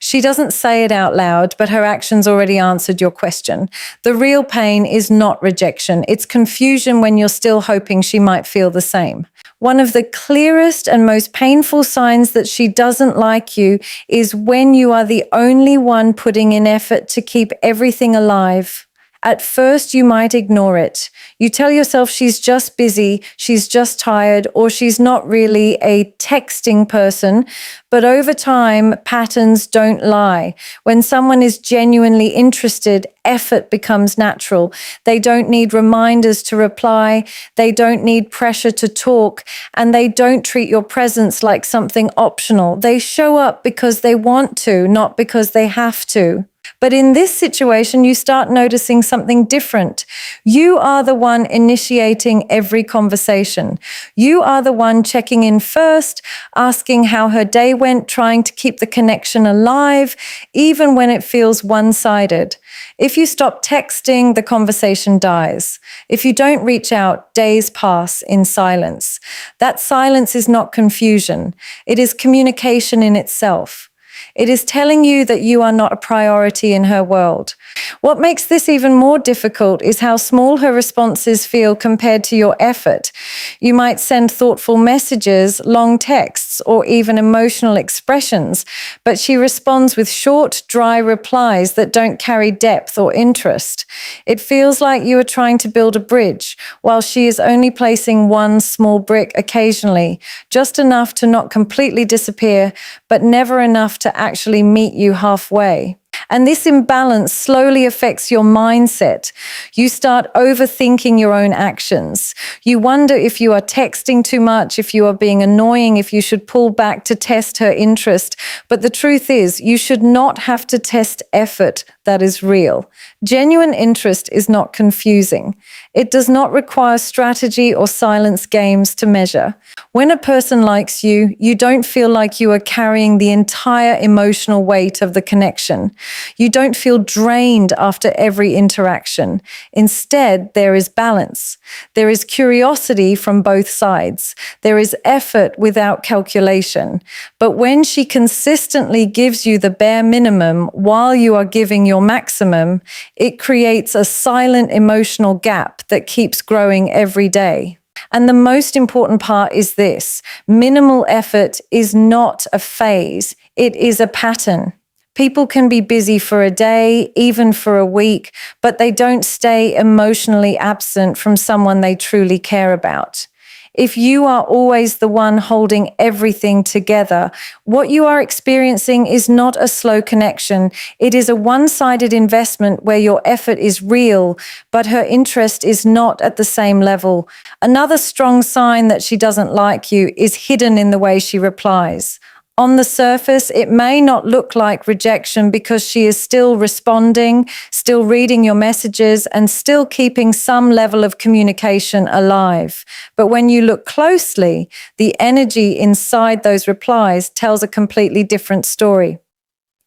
She doesn't say it out loud, but her actions already answered your question. The real pain is not rejection. It's confusion when you're still hoping she might feel the same. One of the clearest and most painful signs that she doesn't like you is when you are the only one putting in effort to keep everything alive. At first, you might ignore it. You tell yourself she's just busy, she's just tired, or she's not really a texting person. But over time, patterns don't lie. When someone is genuinely interested, effort becomes natural. They don't need reminders to reply. They don't need pressure to talk. And they don't treat your presence like something optional. They show up because they want to, not because they have to. But in this situation, you start noticing something different. You are the one initiating every conversation. You are the one checking in first, asking how her day went, trying to keep the connection alive, even when it feels one-sided. If you stop texting, the conversation dies. If you don't reach out, days pass in silence. That silence is not confusion. It is communication in itself. It is telling you that you are not a priority in her world. What makes this even more difficult is how small her responses feel compared to your effort. You might send thoughtful messages, long texts, or even emotional expressions, but she responds with short, dry replies that don't carry depth or interest. It feels like you are trying to build a bridge, while she is only placing one small brick occasionally, just enough to not completely disappear, but never enough to actually meet you halfway. And this imbalance slowly affects your mindset. You start overthinking your own actions. You wonder if you are texting too much, if you are being annoying, if you should pull back to test her interest. But the truth is, you should not have to test effort that is real. Genuine interest is not confusing. It does not require strategy or silence games to measure. When a person likes you, you don't feel like you are carrying the entire emotional weight of the connection. You don't feel drained after every interaction. Instead, there is balance. There is curiosity from both sides. There is effort without calculation. But when she consistently gives you the bare minimum while you are giving your maximum, it creates a silent emotional gap that keeps growing every day. And the most important part is this: minimal effort is not a phase, it is a pattern. People can be busy for a day, even for a week, but they don't stay emotionally absent from someone they truly care about. If you are always the one holding everything together, what you are experiencing is not a slow connection. It is a one-sided investment where your effort is real, but her interest is not at the same level. Another strong sign that she doesn't like you is hidden in the way she replies. On the surface, it may not look like rejection because she is still responding, still reading your messages, and still keeping some level of communication alive. But when you look closely, the energy inside those replies tells a completely different story.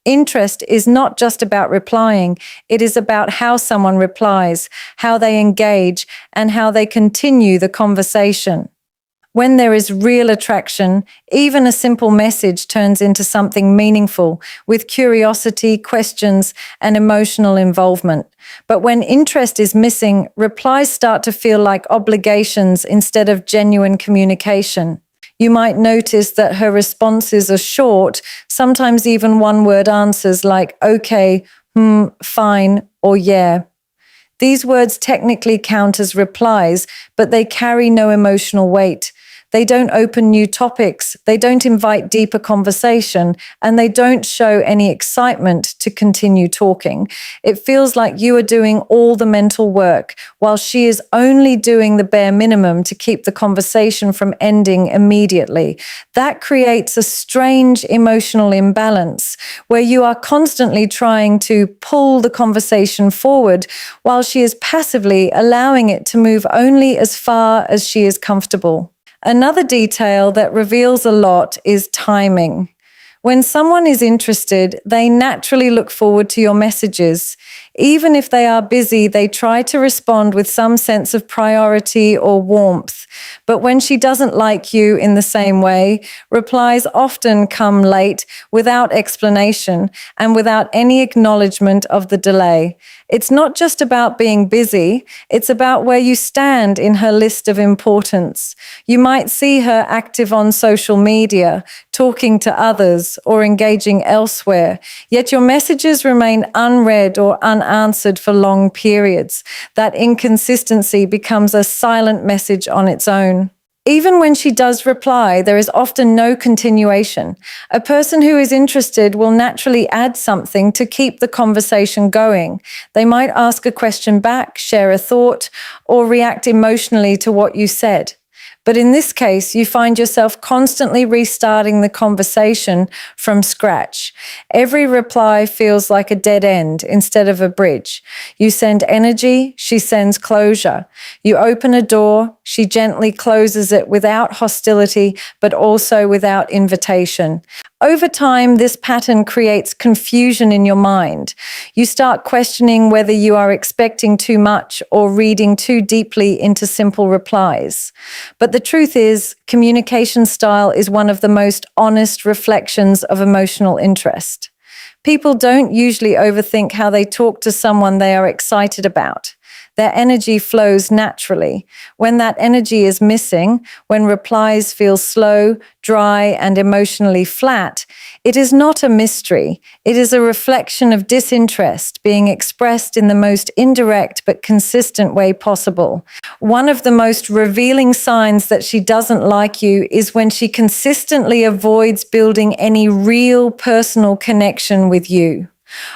Interest is not just about replying, it is about how someone replies, how they engage, and how they continue the conversation. When there is real attraction, even a simple message turns into something meaningful with curiosity, questions, and emotional involvement. But when interest is missing, replies start to feel like obligations instead of genuine communication. You might notice that her responses are short, sometimes even one-word answers like okay, fine, or yeah. These words technically count as replies, but they carry no emotional weight. They don't open new topics, they don't invite deeper conversation, and they don't show any excitement to continue talking. It feels like you are doing all the mental work, while she is only doing the bare minimum to keep the conversation from ending immediately. That creates a strange emotional imbalance, where you are constantly trying to pull the conversation forward, while she is passively allowing it to move only as far as she is comfortable. Another detail that reveals a lot is timing. When someone is interested, they naturally look forward to your messages. Even if they are busy, they try to respond with some sense of priority or warmth. But when she doesn't like you in the same way, replies often come late, without explanation, and without any acknowledgement of the delay. It's not just about being busy, it's about where you stand in her list of importance. You might see her active on social media, talking to others, or engaging elsewhere, yet your messages remain unread or unanswered for long periods. That inconsistency becomes a silent message on its own. Even when she does reply, there is often no continuation. A person who is interested will naturally add something to keep the conversation going. They might ask a question back, share a thought, or react emotionally to what you said. But in this case, you find yourself constantly restarting the conversation from scratch. Every reply feels like a dead end instead of a bridge. You send energy, she sends closure. You open a door, she gently closes it without hostility, but also without invitation. Over time, this pattern creates confusion in your mind. You start questioning whether you are expecting too much or reading too deeply into simple replies. But the truth is, communication style is one of the most honest reflections of emotional interest. People don't usually overthink how they talk to someone they are excited about. Their energy flows naturally. When that energy is missing, when replies feel slow, dry, and emotionally flat, it is not a mystery. It is a reflection of disinterest being expressed in the most indirect but consistent way possible. One of the most revealing signs that she doesn't like you is when she consistently avoids building any real personal connection with you.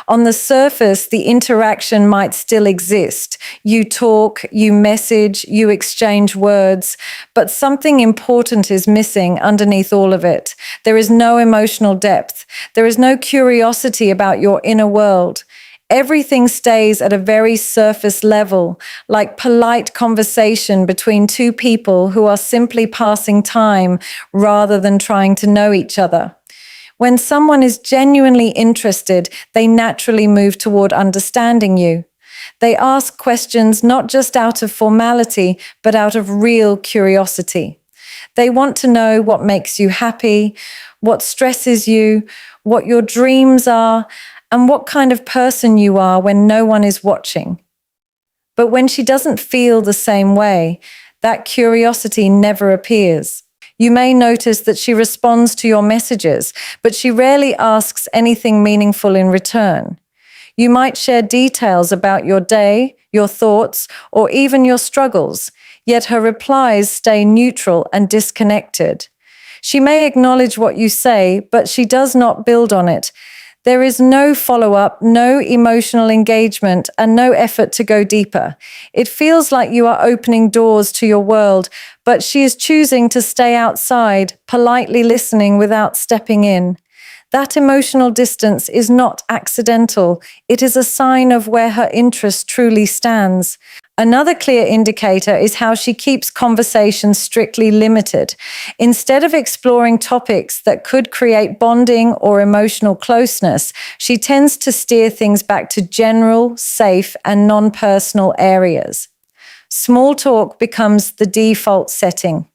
On the surface, the interaction might still exist. You talk, you message, you exchange words, but something important is missing underneath all of it. There is no emotional depth. There is no curiosity about your inner world. Everything stays at a very surface level, like polite conversation between two people who are simply passing time rather than trying to know each other. When someone is genuinely interested, they naturally move toward understanding you. They ask questions not just out of formality, but out of real curiosity. They want to know what makes you happy, what stresses you, what your dreams are, and what kind of person you are when no one is watching. But when she doesn't feel the same way, that curiosity never appears. You may notice that she responds to your messages, but she rarely asks anything meaningful in return. You might share details about your day, your thoughts, or even your struggles, yet her replies stay neutral and disconnected. She may acknowledge what you say, but she does not build on it. There is no follow-up, no emotional engagement, and no effort to go deeper. It feels like you are opening doors to your world, but she is choosing to stay outside, politely listening without stepping in. That emotional distance is not accidental. It is a sign of where her interest truly stands. Another clear indicator is how she keeps conversations strictly limited. Instead of exploring topics that could create bonding or emotional closeness, she tends to steer things back to general, safe, and non-personal areas. Small talk becomes the default setting.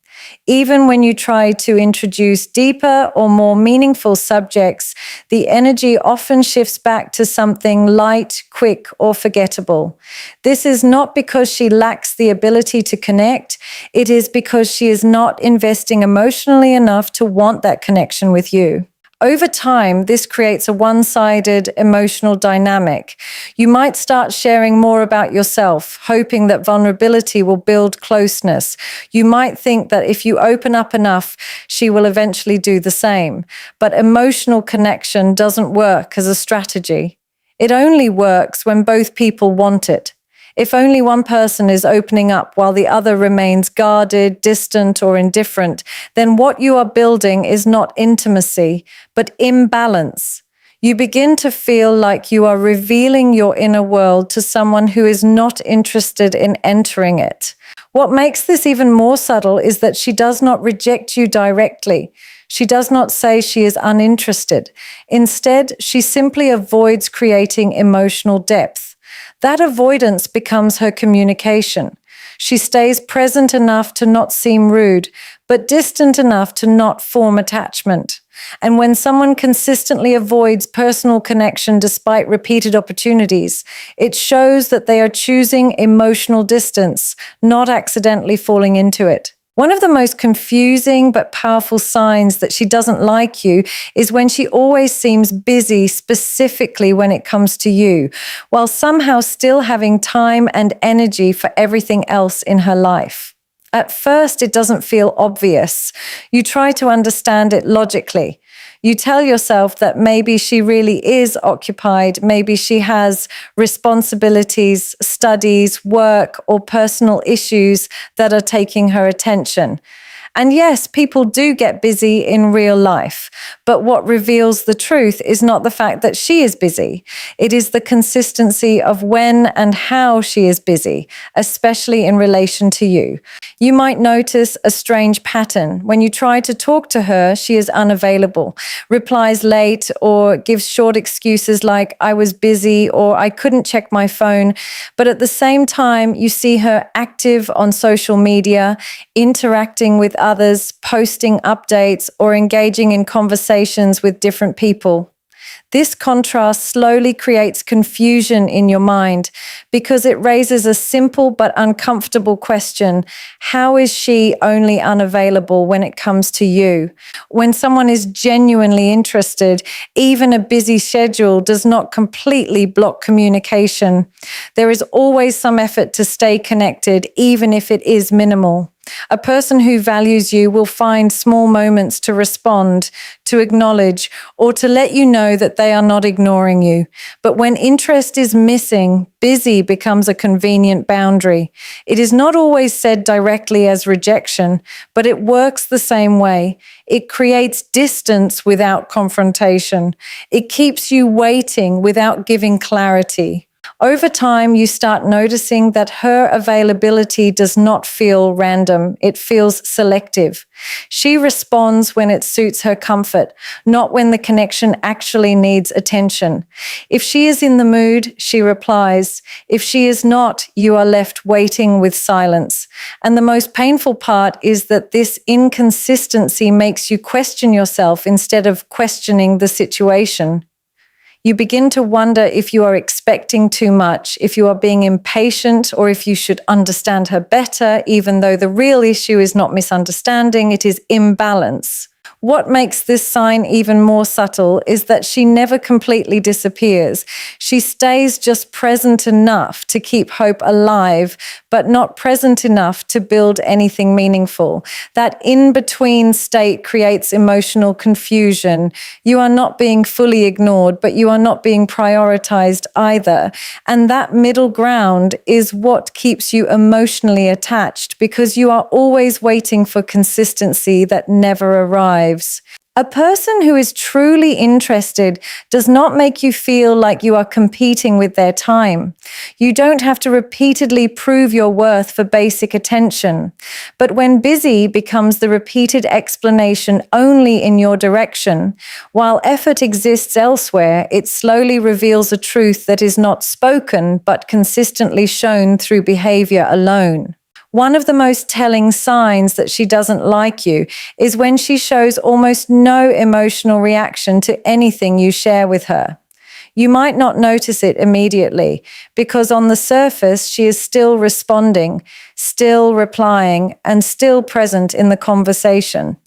Even when you try to introduce deeper or more meaningful subjects, the energy often shifts back to something light, quick, or forgettable. This is not because she lacks the ability to connect. It is because she is not investing emotionally enough to want that connection with you. Over time, this creates a one-sided emotional dynamic. You might start sharing more about yourself, hoping that vulnerability will build closeness. You might think that if you open up enough, she will eventually do the same. But emotional connection doesn't work as a strategy. It only works when both people want it. If only one person is opening up while the other remains guarded, distant, or indifferent, then what you are building is not intimacy, but imbalance. You begin to feel like you are revealing your inner world to someone who is not interested in entering it. What makes this even more subtle is that she does not reject you directly. She does not say she is uninterested. Instead, she simply avoids creating emotional depth. That avoidance becomes her communication. She stays present enough to not seem rude, but distant enough to not form attachment. And when someone consistently avoids personal connection despite repeated opportunities, it shows that they are choosing emotional distance, not accidentally falling into it. One of the most confusing but powerful signs that she doesn't like you is when she always seems busy, specifically when it comes to you, while somehow still having time and energy for everything else in her life. At first, it doesn't feel obvious. You try to understand it logically. You tell yourself that maybe she really is occupied, maybe she has responsibilities, studies, work, or personal issues that are taking her attention. And yes, people do get busy in real life, but what reveals the truth is not the fact that she is busy. It is the consistency of when and how she is busy, especially in relation to you. You might notice a strange pattern. When you try to talk to her, she is unavailable, replies late, or gives short excuses like, I was busy, or I couldn't check my phone. But at the same time, you see her active on social media, interacting with others, posting updates, or engaging in conversations with different people. This contrast slowly creates confusion in your mind because it raises a simple but uncomfortable question. How is she only unavailable when it comes to you? When someone is genuinely interested, even a busy schedule does not completely block communication. There is always some effort to stay connected, even if it is minimal. A person who values you will find small moments to respond, to acknowledge, or to let you know that they are not ignoring you. But when interest is missing, busy becomes a convenient boundary. It is not always said directly as rejection, but it works the same way. It creates distance without confrontation. It keeps you waiting without giving clarity. Over time, you start noticing that her availability does not feel random. It feels selective. She responds when it suits her comfort, not when the connection actually needs attention. If she is in the mood, she replies. If she is not, you are left waiting with silence. And the most painful part is that this inconsistency makes you question yourself instead of questioning the situation. You begin to wonder if you are expecting too much, if you are being impatient, or if you should understand her better, even though the real issue is not misunderstanding, it is imbalance. What makes this sign even more subtle is that she never completely disappears. She stays just present enough to keep hope alive, but not present enough to build anything meaningful. That in-between state creates emotional confusion. You are not being fully ignored, but you are not being prioritized either. And that middle ground is what keeps you emotionally attached because you are always waiting for consistency that never arrives. A person who is truly interested does not make you feel like you are competing with their time. You don't have to repeatedly prove your worth for basic attention. But when busy becomes the repeated explanation only in your direction, while effort exists elsewhere, it slowly reveals a truth that is not spoken but consistently shown through behavior alone. One of the most telling signs that she doesn't like you is when she shows almost no emotional reaction to anything you share with her. You might not notice it immediately because on the surface she is still responding, still replying, and still present in the conversation.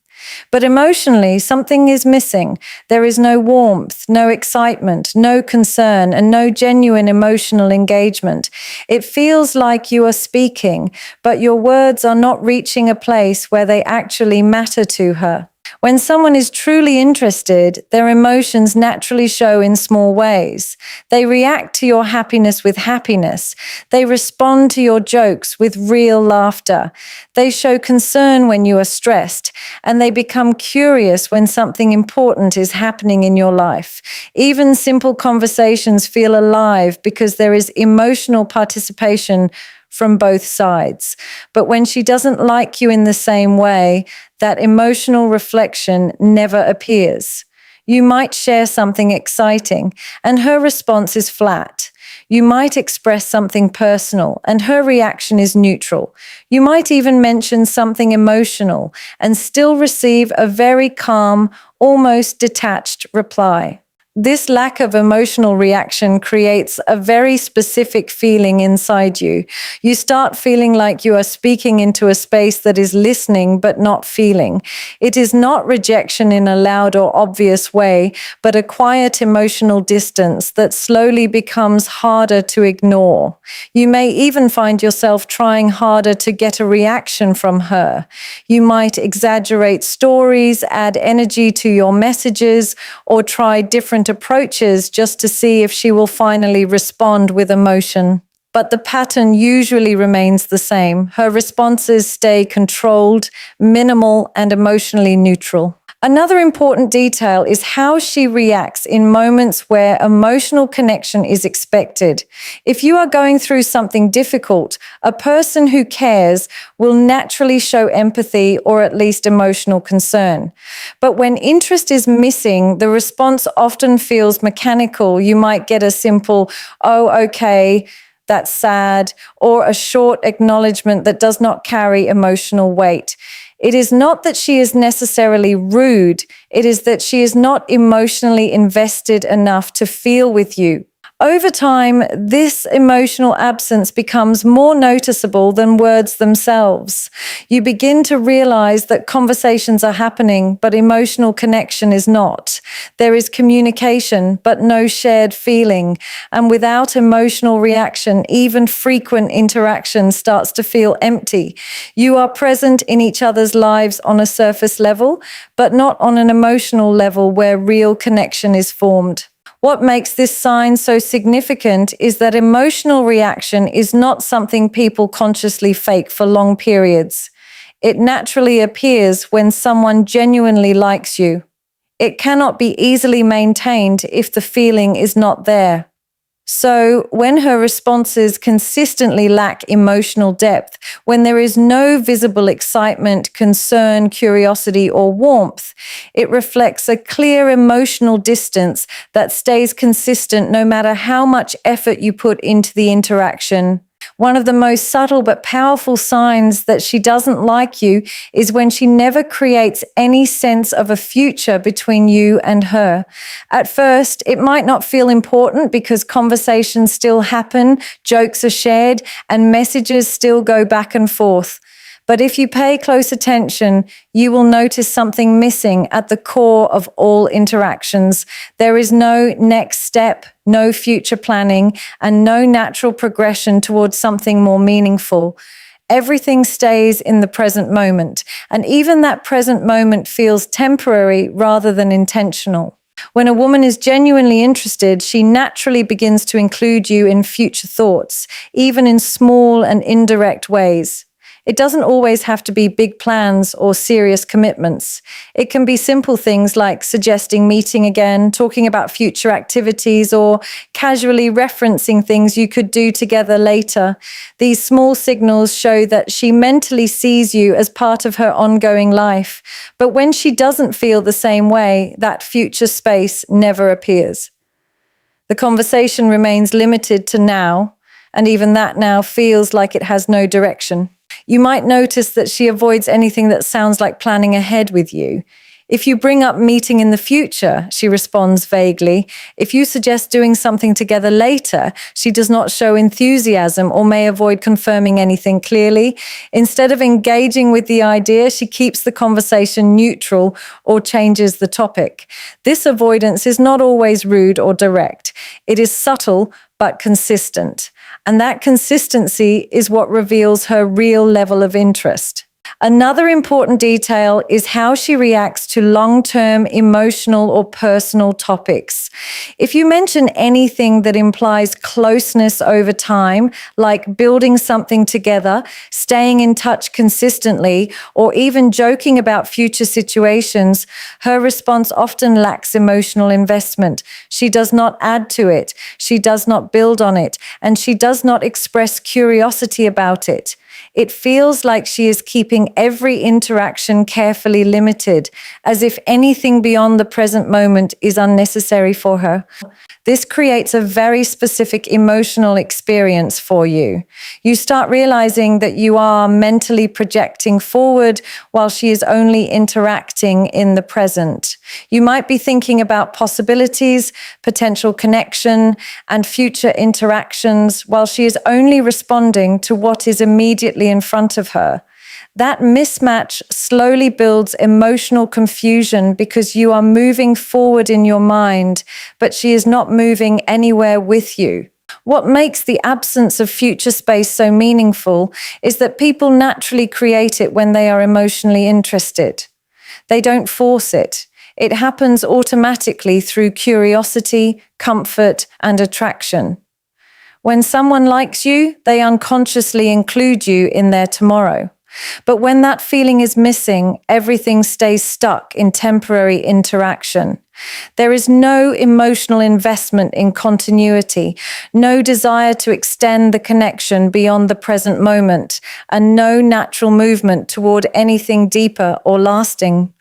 But emotionally, something is missing. There is no warmth, no excitement, no concern, and no genuine emotional engagement. It feels like you are speaking, but your words are not reaching a place where they actually matter to her. When someone is truly interested, their emotions naturally show in small ways. They react to your happiness with happiness. They respond to your jokes with real laughter. They show concern when you are stressed, and they become curious when something important is happening in your life. Even simple conversations feel alive because there is emotional participation from both sides. But when she doesn't like you in the same way, that emotional reflection never appears. You might share something exciting, and her response is flat. You might express something personal, and her reaction is neutral. You might even mention something emotional, and still receive a very calm, almost detached reply. This lack of emotional reaction creates a very specific feeling inside you. You start feeling like you are speaking into a space that is listening but not feeling. It is not rejection in a loud or obvious way, but a quiet emotional distance that slowly becomes harder to ignore. You may even find yourself trying harder to get a reaction from her. You might exaggerate stories, add energy to your messages, or try different approaches just to see if she will finally respond with emotion. But the pattern usually remains the same. Her responses stay controlled, minimal, and emotionally neutral. Another important detail is how she reacts in moments where emotional connection is expected. If you are going through something difficult, a person who cares will naturally show empathy or at least emotional concern. But when interest is missing, the response often feels mechanical. You might get a simple, "Oh, okay, that's sad," or a short acknowledgement that does not carry emotional weight. It is not that she is necessarily rude, it is that she is not emotionally invested enough to feel with you. Over time, this emotional absence becomes more noticeable than words themselves. You begin to realize that conversations are happening, but emotional connection is not. There is communication, but no shared feeling. And without emotional reaction, even frequent interaction starts to feel empty. You are present in each other's lives on a surface level, but not on an emotional level where real connection is formed. What makes this sign so significant is that emotional reaction is not something people consciously fake for long periods. It naturally appears when someone genuinely likes you. It cannot be easily maintained if the feeling is not there. So, when her responses consistently lack emotional depth, when there is no visible excitement, concern, curiosity, or warmth, it reflects a clear emotional distance that stays consistent no matter how much effort you put into the interaction. One of the most subtle but powerful signs that she doesn't like you is when she never creates any sense of a future between you and her. At first, it might not feel important because conversations still happen, jokes are shared, and messages still go back and forth. But if you pay close attention, you will notice something missing at the core of all interactions. There is no next step, no future planning, and no natural progression towards something more meaningful. Everything stays in the present moment, and even that present moment feels temporary rather than intentional. When a woman is genuinely interested, she naturally begins to include you in future thoughts, even in small and indirect ways. It doesn't always have to be big plans or serious commitments. It can be simple things like suggesting meeting again, talking about future activities, or casually referencing things you could do together later. These small signals show that she mentally sees you as part of her ongoing life. But when she doesn't feel the same way, that future space never appears. The conversation remains limited to now, and even that now feels like it has no direction. You might notice that she avoids anything that sounds like planning ahead with you. If you bring up meeting in the future, she responds vaguely. If you suggest doing something together later, she does not show enthusiasm or may avoid confirming anything clearly. Instead of engaging with the idea, she keeps the conversation neutral or changes the topic. This avoidance is not always rude or direct. It is subtle but consistent. And that consistency is what reveals her real level of interest. Another important detail is how she reacts to long-term emotional or personal topics. If you mention anything that implies closeness over time, like building something together, staying in touch consistently, or even joking about future situations, her response often lacks emotional investment. She does not add to it, she does not build on it, and she does not express curiosity about it. It feels like she is keeping every interaction carefully limited, as if anything beyond the present moment is unnecessary for her. This creates a very specific emotional experience for you. You start realizing that you are mentally projecting forward while she is only interacting in the present. You might be thinking about possibilities, potential connection, and future interactions while she is only responding to what is immediately in front of her. That mismatch slowly builds emotional confusion because you are moving forward in your mind, but she is not moving anywhere with you. What makes the absence of future space so meaningful is that people naturally create it when they are emotionally interested. They don't force it. It happens automatically through curiosity, comfort, and attraction. When someone likes you, they unconsciously include you in their tomorrow. But when that feeling is missing, everything stays stuck in temporary interaction. There is no emotional investment in continuity, no desire to extend the connection beyond the present moment, and no natural movement toward anything deeper or lasting.